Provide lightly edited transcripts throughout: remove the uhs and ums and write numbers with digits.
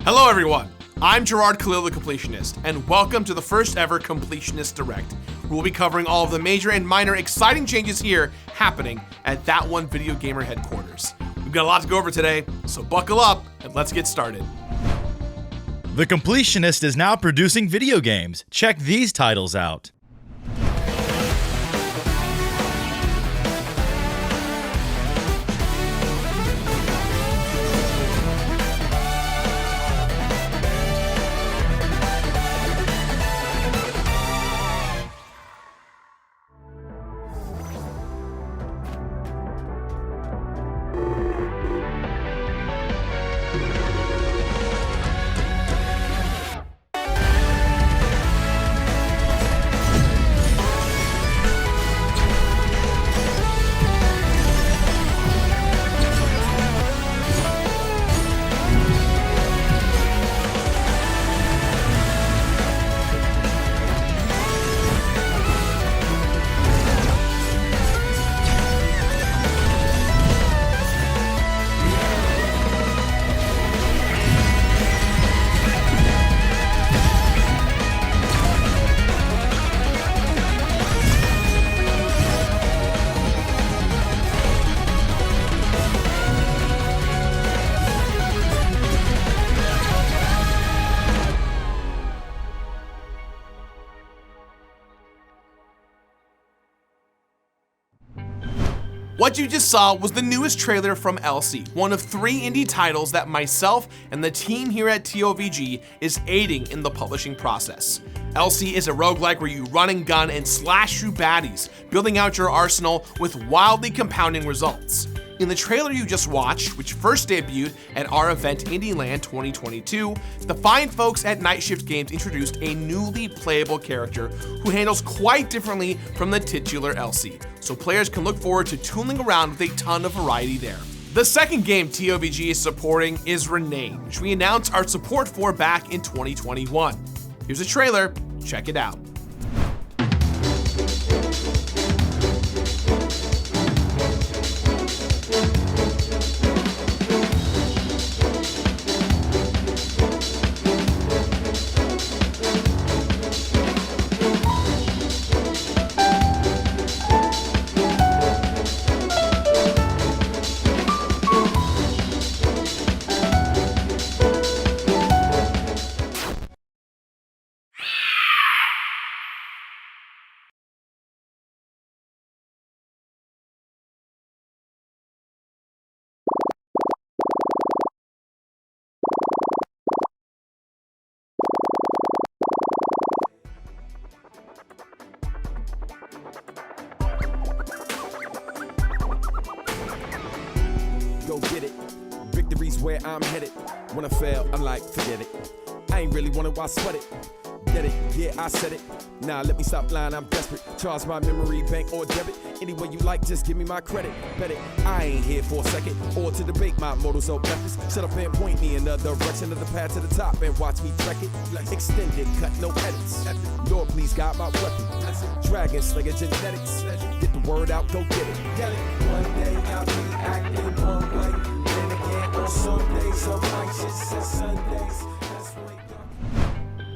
Hello everyone, I'm Gerard Khalil the Completionist, and welcome to the first ever Completionist Direct. We'll be covering all of the major and minor exciting changes here happening at That One Video Gamer headquarters. We've got a lot to go over today, so buckle up and let's get started. The Completionist is now producing video games. Check these titles out. What you just saw was the newest trailer from LC, one of 3 indie titles that myself and the team here at TOVG is aiding in the publishing process. LC is a roguelike where you run and gun and slash through baddies, building out your arsenal with wildly compounding results. In the trailer you just watched, which first debuted at our event IndieLand 2022, the fine folks at Night Shift Games introduced a newly playable character who handles quite differently from the titular LC, so players can look forward to tooling around with a ton of variety there. The second game TOVG is supporting is Renane, which we announced our support for back in 2021. Here's a trailer, check it out. Go get it. Victory's where I'm headed. When I fail, I'm like, forget it. I ain't really want it, why sweat it? Get it, yeah, I said it. Nah, let me stop lying, I'm desperate. Charge my memory bank or debit. Any way you like, just give me my credit. Bet it, I ain't here for a second or to debate my modals or methods. Shut up and point me in the direction of the path to the top and watch me trek it. Extended, cut, no edits. Lord, please guide my weapon. Dragon Slayer genetics. Get the word out, go get it. One day I'll be acting one way. Then again on some days, some nights, and Sundays.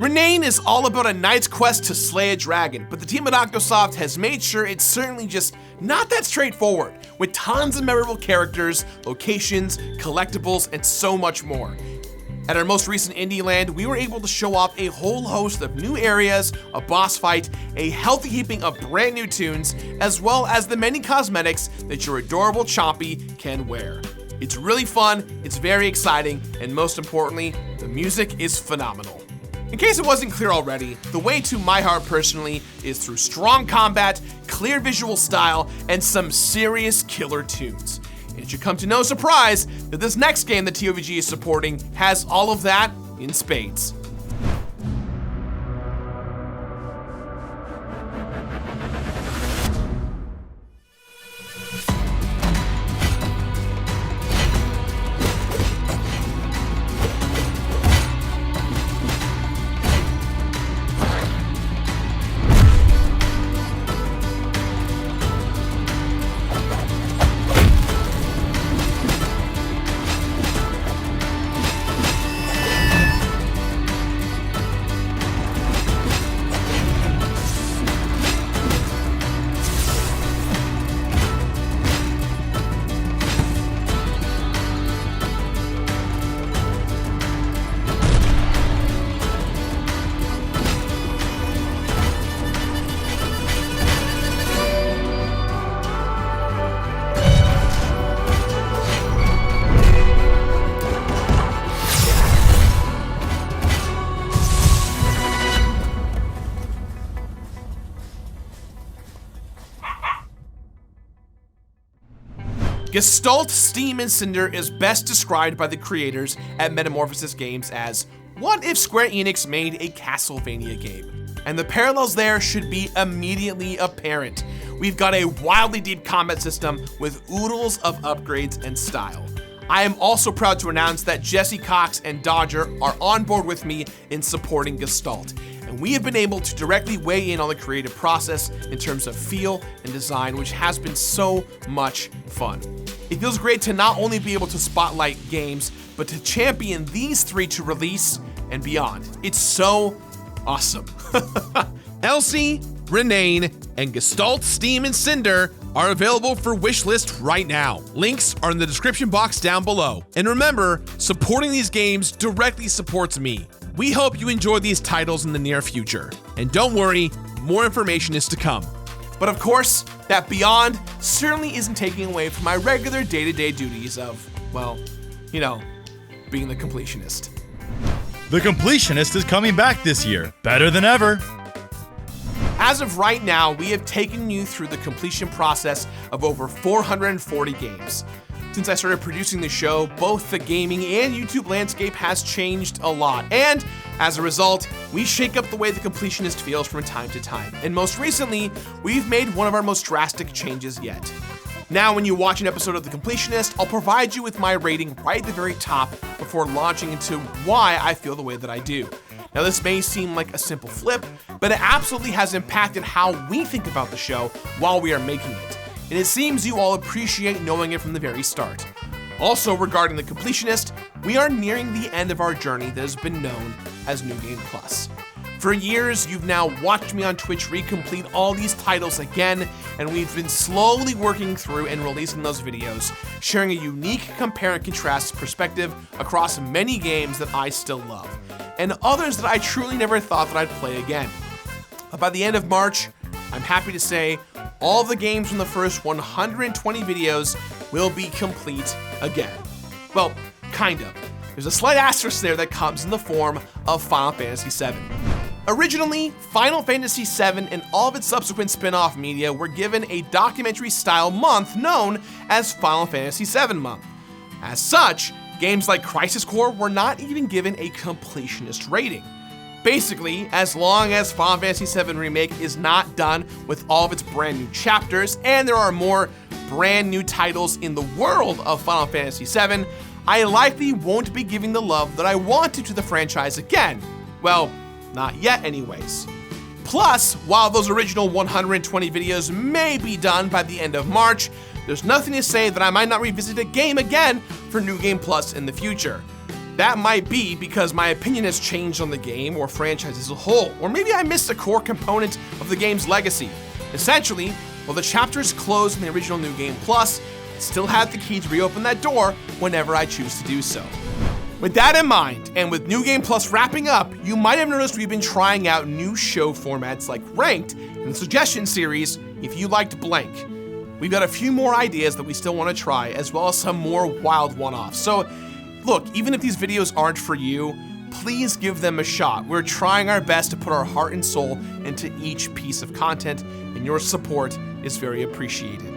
Renane is all about a knight's quest to slay a dragon, but the team at Octosoft has made sure it's certainly just not that straightforward, with tons of memorable characters, locations, collectibles, and so much more. At our most recent IndieLand, we were able to show off a whole host of new areas, a boss fight, a healthy heaping of brand new tunes, as well as the many cosmetics that your adorable Chompy can wear. It's really fun, it's very exciting, and most importantly, the music is phenomenal. In case it wasn't clear already, the way to my heart personally is through strong combat, clear visual style, and some serious killer tunes. And it should come to no surprise that this next game that TOVG is supporting has all of that in spades. Gestalt, Steam, and Cinder is best described by the creators at Metamorphosis Games as, what if Square Enix made a Castlevania game? And the parallels there should be immediately apparent. We've got a wildly deep combat system with oodles of upgrades and style. I am also proud to announce that Jesse Cox and Dodger are on board with me in supporting Gestalt, and we have been able to directly weigh in on the creative process in terms of feel and design, which has been so much fun. It feels great to not only be able to spotlight games, but to champion these three to release and beyond. It's so awesome. Elsie, Renane, and Gestalt, Steam, and Cinder are available for wishlist right now. Links are in the description box down below. And remember, supporting these games directly supports me. We hope you enjoy these titles in the near future. And don't worry, more information is to come. But of course, that beyond certainly isn't taking away from my regular day-to-day duties of, well, you know, being the completionist. The Completionist is coming back this year, better than ever. As of right now, we have taken you through the completion process of over 440 games. Since I started producing the show, both the gaming and YouTube landscape has changed a lot, and as a result, we shake up the way the completionist feels from time to time. And most recently, we've made one of our most drastic changes yet. Now, when you watch an episode of The Completionist, I'll provide you with my rating right at the very top before launching into why I feel the way that I do. Now, this may seem like a simple flip, but it absolutely has impacted how we think about the show while we are making it. And it seems you all appreciate knowing it from the very start. Also, regarding The Completionist, we are nearing the end of our journey that has been known as New Game Plus. For years, you've now watched me on Twitch recomplete all these titles again, and we've been slowly working through and releasing those videos, sharing a unique compare and contrast perspective across many games that I still love, and others that I truly never thought that I'd play again. But by the end of March, I'm happy to say all the games from the first 120 videos will be complete again. Well, kind of. There's a slight asterisk there that comes in the form of Final Fantasy VII. Originally, Final Fantasy VII and all of its subsequent spin-off media were given a documentary-style month known as Final Fantasy VII Month. As such, games like Crisis Core were not even given a completionist rating. Basically, as long as Final Fantasy VII Remake is not done with all of its brand new chapters, and there are more brand new titles in the world of Final Fantasy VII, I likely won't be giving the love that I wanted to the franchise again. Well, not yet anyways. Plus, while those original 120 videos may be done by the end of March, there's nothing to say that I might not revisit a game again for New Game Plus in the future. That might be because my opinion has changed on the game or franchise as a whole, or maybe I missed a core component of the game's legacy. Essentially, while the chapter is closed in the original New Game Plus, I still have the key to reopen that door whenever I choose to do so. With that in mind, and with New Game Plus wrapping up, you might have noticed we've been trying out new show formats like Ranked and the suggestion series, If You Liked Blank. We've got a few more ideas that we still want to try, as well as some more wild one-offs. So, look, even if these videos aren't for you, please give them a shot. We're trying our best to put our heart and soul into each piece of content, and your support is very appreciated.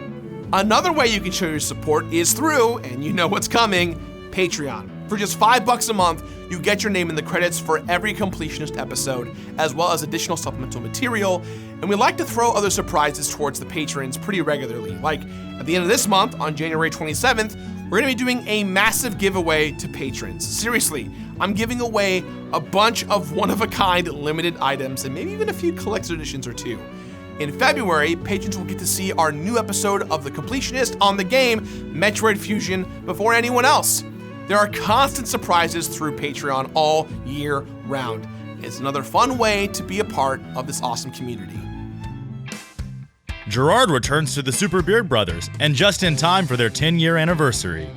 Another way you can show your support is through, and you know what's coming, Patreon. For just $5 a month, you get your name in the credits for every Completionist episode, as well as additional supplemental material, and we like to throw other surprises towards the patrons pretty regularly. Like, at the end of this month, on January 27th, we're gonna be doing a massive giveaway to patrons. Seriously, I'm giving away a bunch of one-of-a-kind limited items, and maybe even a few collector's editions or two. In February, patrons will get to see our new episode of The Completionist on the game Metroid Fusion before anyone else. There are constant surprises through Patreon all year round. It's another fun way to be a part of this awesome community. Gerard returns to the Super Beard Brothers, and just in time for their 10-year anniversary.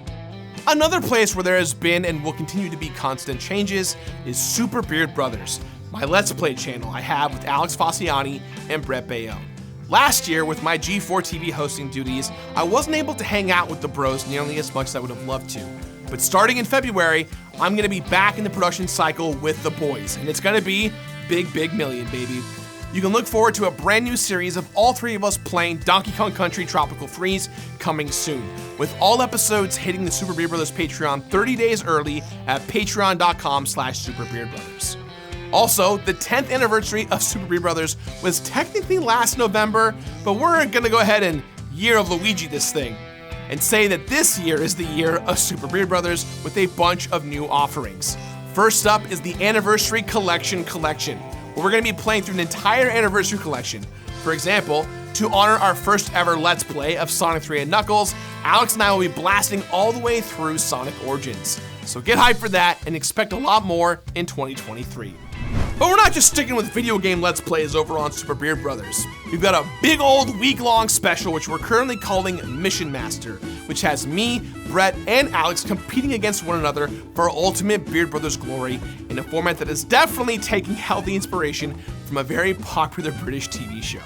Another place where there has been and will continue to be constant changes is Super Beard Brothers, my Let's Play channel I have with Alex Faciani and Brett Bayonne. Last year, with my G4 TV hosting duties, I wasn't able to hang out with the bros nearly as much as I would have loved to. But starting in February, I'm gonna be back in the production cycle with the boys, and it's gonna be big million, baby. you can look forward to a brand new series of all three of us playing Donkey Kong Country Tropical Freeze coming soon, with all episodes hitting the Super Beard Brothers Patreon 30 days early at patreon.com/SuperBeardBrothers. Also, the 10th anniversary of Super Beard Brothers was technically last November, but we're gonna go ahead and Year of Luigi this thing and say that this year is the year of Super Beard Brothers with a bunch of new offerings. First up is the Anniversary Collection, where we're going to be playing through an entire Anniversary Collection. For example, to honor our first ever Let's Play of Sonic 3 and Knuckles, Alex and I will be blasting all the way through Sonic Origins. So get hyped for that and expect a lot more in 2023. But we're not just sticking with video game Let's Plays over on Super Beard Brothers. We've got a big old week-long special which we're currently calling Mission Master, which has me, Brett, and Alex competing against one another for ultimate Beard Brothers glory in a format that is definitely taking healthy inspiration from a very popular British TV show.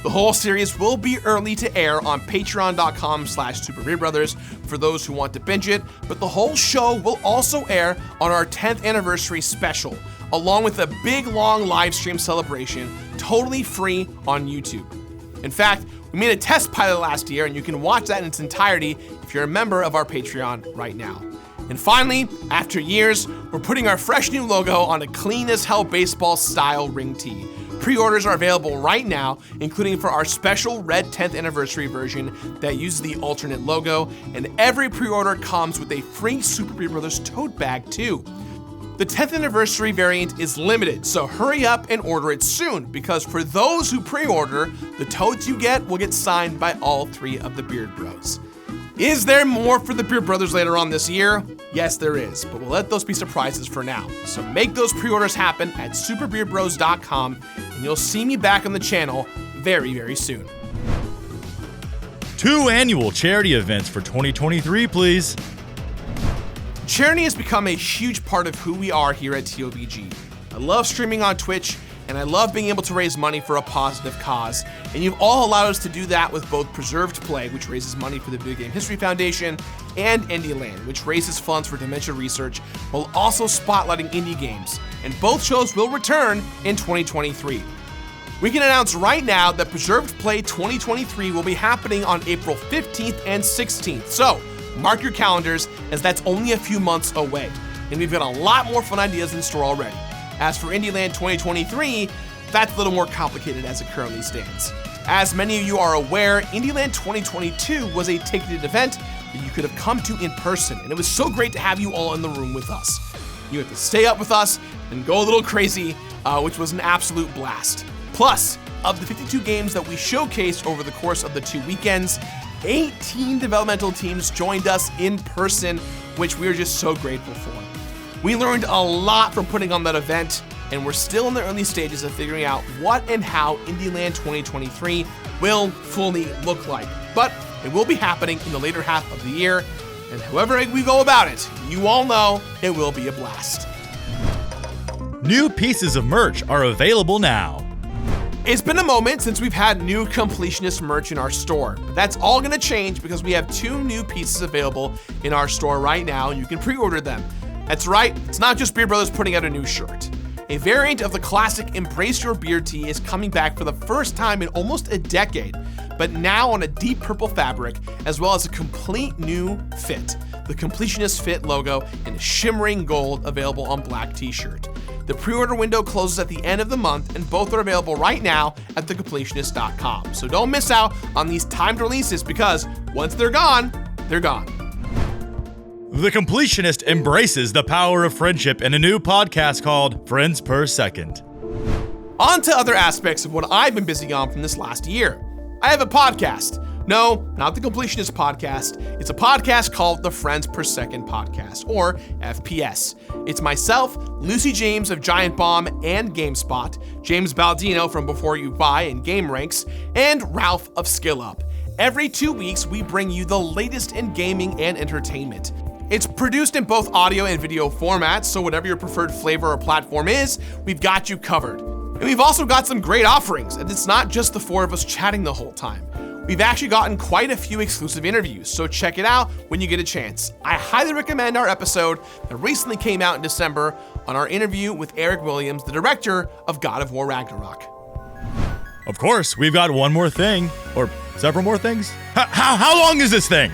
The whole series will be early to air on patreon.com/SuperBeardBrothers for those who want to binge it, but the whole show will also air on our 10th anniversary special, along with a big long live stream celebration, totally free on YouTube. In fact, we made a test pilot last year and you can watch that in its entirety if you're a member of our Patreon right now. And finally, after years, we're putting our fresh new logo on a clean as hell baseball style ring tee. Pre-orders are available right now, including for our special red 10th anniversary version that uses the alternate logo, and every pre-order comes with a free Super Beard Brothers tote bag too. The 10th anniversary variant is limited, so hurry up and order it soon, because for those who pre-order, the totes you get will get signed by all three of the Beard Bros. Is there more for the Beard Brothers later on this year? Yes, there is, but we'll let those be surprises for now. So make those pre-orders happen at superbeardbros.com, and you'll see me back on the channel very, very soon. 2 annual charity events for 2023, please. Charity has become a huge part of who we are here at TOVG. I love streaming on Twitch, and I love being able to raise money for a positive cause, and you've all allowed us to do that with both Preserved Play, which raises money for the Video Game History Foundation, and IndieLand, which raises funds for dementia research, while also spotlighting indie games, and both shows will return in 2023. We can announce right now that Preserved Play 2023 will be happening on April 15th and 16th, so mark your calendars, as that's only a few months away, and we've got a lot more fun ideas in store already. As for IndieLand 2023, that's a little more complicated as it currently stands. As many of you are aware, IndieLand 2022 was a ticketed event that you could have come to in person, and it was so great to have you all in the room with us. You had to stay up with us and go a little crazy, which was an absolute blast. Plus, of the 52 games that we showcased over the course of the 2 weekends, 18 developmental teams joined us in person, which we are just so grateful for. We learned a lot from putting on that event, and we're still in the early stages of figuring out what and how IndieLand 2023 will fully look like. But it will be happening in the later half of the year, and however we go about it, you all know it will be a blast. New pieces of merch are available now. It's been a moment since we've had new Completionist merch in our store, but that's all gonna change because we have 2 new pieces available in our store right now, and you can pre-order them. That's right, it's not just Beard Brothers putting out a new shirt. A variant of the classic Embrace Your Beard tee is coming back for the first time in almost a decade, but now on a deep purple fabric, as well as a complete new fit. The Completionist Fit logo in a shimmering gold available on black t-shirt. The pre-order window closes at the end of the month, and both are available right now at thecompletionist.com. So don't miss out on these timed releases, because once they're gone, they're gone. The Completionist embraces the power of friendship in a new podcast called Friends Per Second. On to other aspects of what I've been busy on from this last year. I have a podcast. No, not the Completionist podcast. It's a podcast called the Friends Per Second Podcast, or FPS. It's myself, Lucy James of Giant Bomb and GameSpot, James Baldino from Before You Buy and Game Ranks, and Ralph of Skill Up. Every 2 weeks, we bring you the latest in gaming and entertainment. It's produced in both audio and video formats, so whatever your preferred flavor or platform is, we've got you covered. And we've also got some great offerings, and it's not just the 4 of us chatting the whole time. We've actually gotten quite a few exclusive interviews, so check it out when you get a chance. I highly recommend our episode that recently came out in December on our interview with Eric Williams, the director of God of War Ragnarok. Of course, we've got one more thing, or several more things. How long is this thing?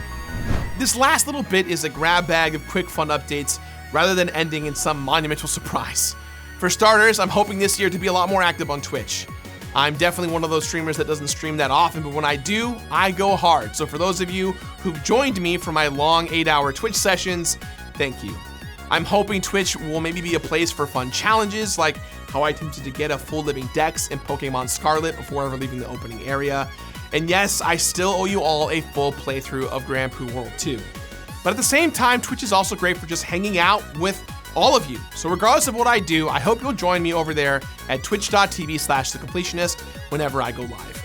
This last little bit is a grab bag of quick fun updates rather than ending in some monumental surprise. For starters, I'm hoping this year to be a lot more active on Twitch. I'm definitely one of those streamers that doesn't stream that often, but when I do, I go hard. So for those of you who've joined me for my long 8-hour Twitch sessions, thank you. I'm hoping Twitch will maybe be a place for fun challenges, like how I attempted to get a full living Dex in Pokemon Scarlet before ever leaving the opening area. And yes, I still owe you all a full playthrough of Grand Prix World 2. But at the same time, Twitch is also great for just hanging out with all of you. So regardless of what I do, I hope you'll join me over there at twitch.tv/thecompletionist whenever I go live.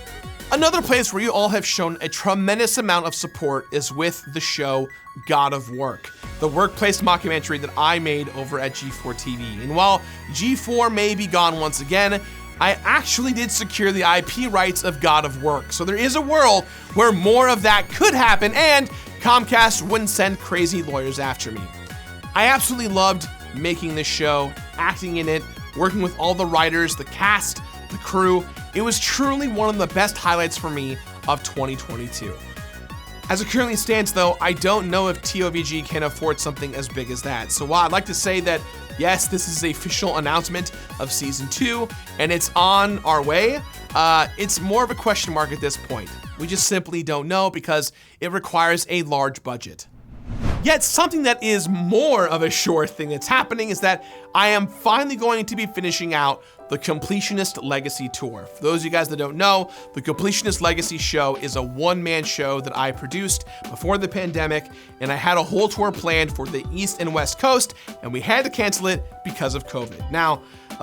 Another place where you all have shown a tremendous amount of support is with the show God of Work, the workplace mockumentary that I made over at G4 TV. And while G4 may be gone once again, I actually did secure the IP rights of God of Work. So there is a world where more of that could happen and Comcast wouldn't send crazy lawyers after me. I absolutely loved making this show, acting in it, working with all the writers, the cast, the crew. It was truly one of the best highlights for me of 2022. As it currently stands though, I don't know if TOVG can afford something as big as that. So while I'd like to say that, yes, this is the official announcement of season 2 and it's on our way, it's more of a question mark at this point. We just simply don't know because it requires a large budget. Yet something that is more of a sure thing that's happening is that I am finally going to be finishing out the Completionist Legacy Tour. For those of you guys that don't know, the Completionist Legacy show is a one-man show that I produced before the pandemic, and I had a whole tour planned for the East and West Coast, and we had to cancel it because of COVID. Now,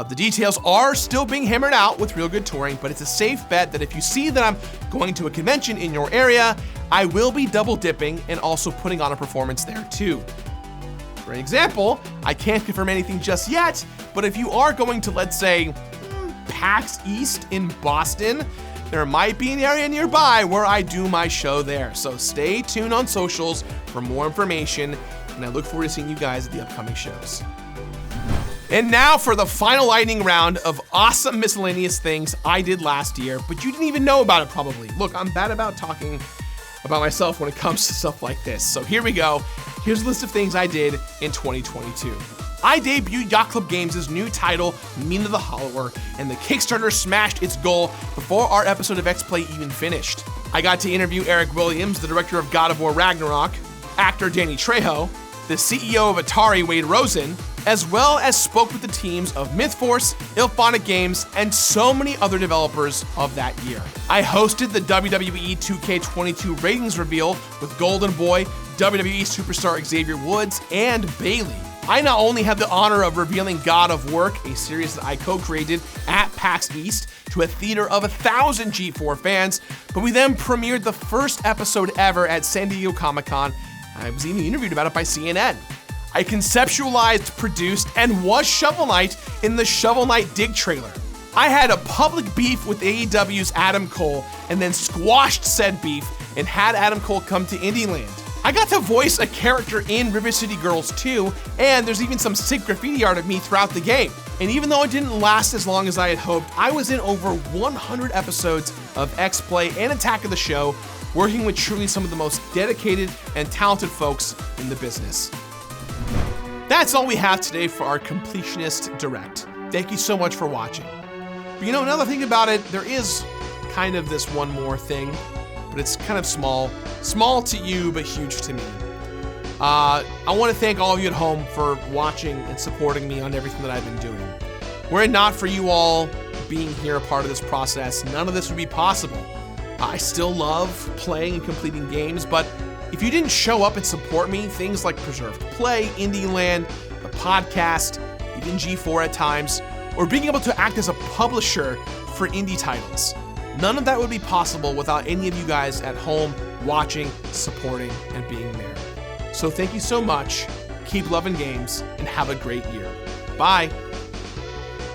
the details are still being hammered out with Real Good Touring, but it's a safe bet that if you see that I'm going to a convention in your area, I will be double dipping and also putting on a performance there too. For an example, I can't confirm anything just yet, but if you are going to, let's say, PAX East in Boston, there might be an area nearby where I do my show there. So stay tuned on socials for more information, and I look forward to seeing you guys at the upcoming shows. And now for the final lightning round of awesome miscellaneous things I did last year, but you didn't even know about it probably. Look, I'm bad about talking about myself when it comes to stuff like this. So here we go. Here's a list of things I did in 2022. I debuted Yacht Club Games' new title, Mina the Hollower, and the Kickstarter smashed its goal before our episode of X-Play even finished. I got to interview Eric Williams, the director of God of War Ragnarok, actor Danny Trejo, the CEO of Atari, Wade Rosen, as well as spoke with the teams of MythForce, IllFonic Games, and so many other developers of that year. I hosted the WWE 2K22 ratings reveal with Golden Boy, WWE superstar Xavier Woods, and Bayley. I not only had the honor of revealing God of Work, a series that I co-created at PAX East, to a theater of 1,000 G4 fans, but we then premiered the first episode ever at San Diego Comic-Con. I was even interviewed about it by CNN. I conceptualized, produced, and was Shovel Knight in the Shovel Knight Dig trailer. I had a public beef with AEW's Adam Cole and then squashed said beef and had Adam Cole come to Indieland. I got to voice a character in River City Girls 2, and there's even some sick graffiti art of me throughout the game. And even though it didn't last as long as I had hoped, I was in over 100 episodes of X-Play and Attack of the Show, working with truly some of the most dedicated and talented folks in the business. That's all we have today for our Completionist Direct. Thank you so much for watching. But you know, another thing about it, there is kind of this one more thing, but it's kind of small. Small to you, but huge to me. I want to thank all of you at home for watching and supporting me on everything that I've been doing. Were it not for you all being here a part of this process, none of this would be possible. I still love playing and completing games, but if you didn't show up and support me, things like Preserved Play, Indie Land, the podcast, even G4 at times, or being able to act as a publisher for indie titles, none of that would be possible without any of you guys at home watching, supporting, and being there. So thank you so much, keep loving games, and have a great year. Bye.